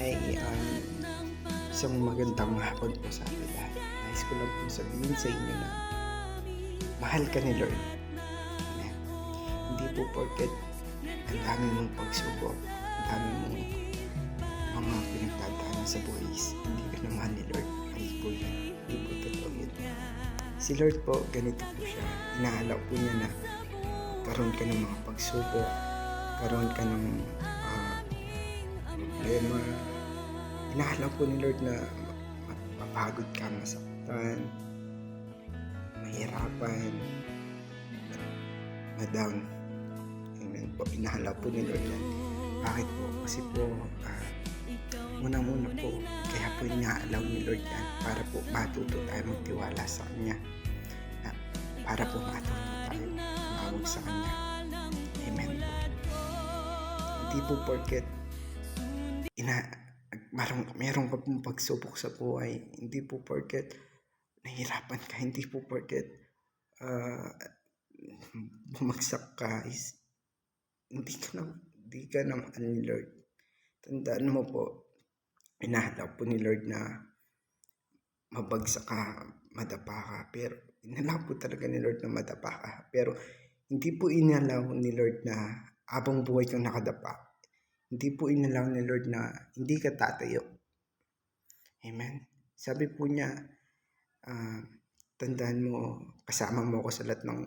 Hi, isang magandang hapon po sa atin lahat. Nais ko lang po sabihin sa inyo na mahal ka ni Lord. Amen. Hindi po porket ang dami mong pagsubok, ang dami mong mga pinagdadaanan sa buhay, hindi ka na mahal ni Lord. Mali po yan. Hindi po totoo yun. Si Lord po, ganito po siya. Inaalaw po niya na karoon ka ng mga pagsubok, karoon ka ng problema. Inaalaw po ni Lord na mapagod ka, masaktan, mahirapan, ma-down. Amen po. Inaalaw po ni Lord yan. Bakit po? Kasi po, muna po, kaya po inaalaw ni Lord yan para po matuto tayo magtiwala sa Kanya. Para po matuto tayo tumawag sa Kanya. Amen po. Hindi po porket meron ka pong pagsubok sa buhay, hindi po porket nahihirapan ka, hindi po porket bumagsak ka is hindi ka na mahal ni Lord. Tandaan mo po, inahalap po ni Lord na mabagsak ka, madapa ka, pero inalaw po talaga ni Lord na madapa ka, pero hindi po inalaw ni Lord na habang buhay kang nakadapa. Hindi po inalaw ni Lord na hindi ka tatayo. Amen. Sabi po niya, tandaan mo, kasama mo ako sa lahat ng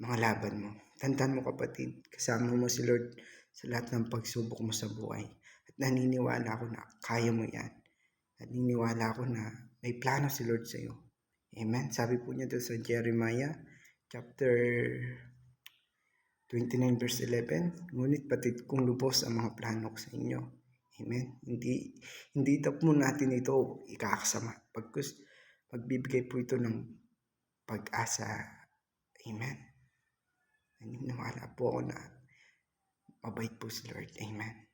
mga laban mo. Tandaan mo kapatid, kasama mo si Lord sa lahat ng pagsubok mo sa buhay. At naniniwala ako na kaya mo yan. At naniniwala ako na may plano si Lord sa iyo. Amen. Sabi po niya doon sa Jeremiah chapter 29 verse 11, ngunit patid kong lubos ang mga plano ko sa inyo. Amen. Hindi po natin ito ikakasama. Pagkus magbibigay po ito ng pag-asa. Amen. Naniniwala po ako na mabait po si Lord. Amen.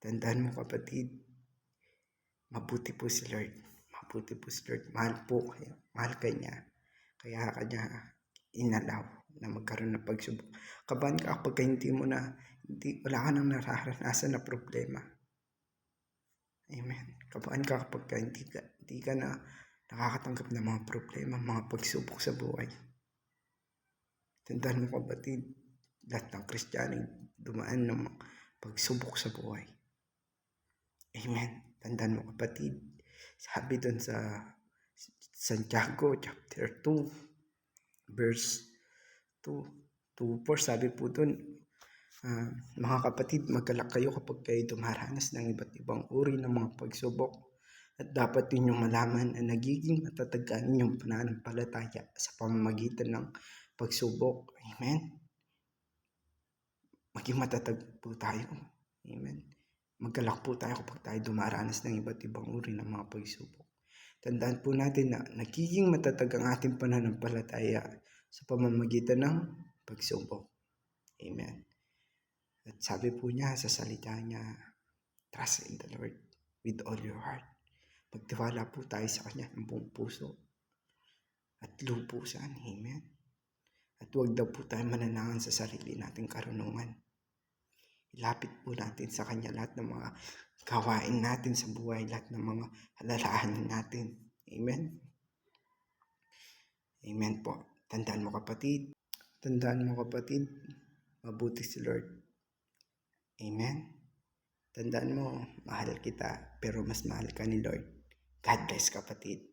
Tandaan mo kapatid, mabuti po si Lord. Mabuti po si Lord. Mahal po kayo. Mahal ka niya. Kaya kanya inalaw na magkaroon ng pagsubok. Kabahan ka kapag wala ka nang nararanasan na problema. Amen. Kabahan ka kapag hindi ka na nakakatanggap ng mga problema, mga pagsubok sa buhay. Tandaan mo kapatid, lahat ng Kristiyano dumaan ng pagsubok sa buhay. Amen. Tandaan mo kapatid, sabi doon sa Santiago chapter 2 verse 2-4, sabi po doon, mga kapatid, magkalak kayo kapag kayo dumaranas ng iba't ibang uri ng mga pagsubok, at dapat ninyong malaman na nagiging matatag ang inyong pananampalataya sa pamamagitan ng pagsubok. Amen. Maging matatag po tayo. Amen. Magkalak po tayo kapag tayo dumaranas ng iba't ibang uri ng mga pagsubok. Tandaan po natin na nagiging matatag ang ating pananampalataya sa pamamagitan ng pagsubok. Amen. At sabi po niya sa salita niya, trust in the Lord with all your heart. Magtiwala po tayo sa Kanya ng buong puso at lubusan. Amen. At huwag daw po tayo mananangan sa sarili nating karunungan. Ilapit po natin sa Kanya lahat ng mga gawain natin sa buhay, lahat ng mga alalahanin natin. Amen. Amen po. Tandaan mo kapatid, mabuti si Lord. Amen. Tandaan mo, mahal kita, pero mas mahal ka ni Lord. God bless kapatid.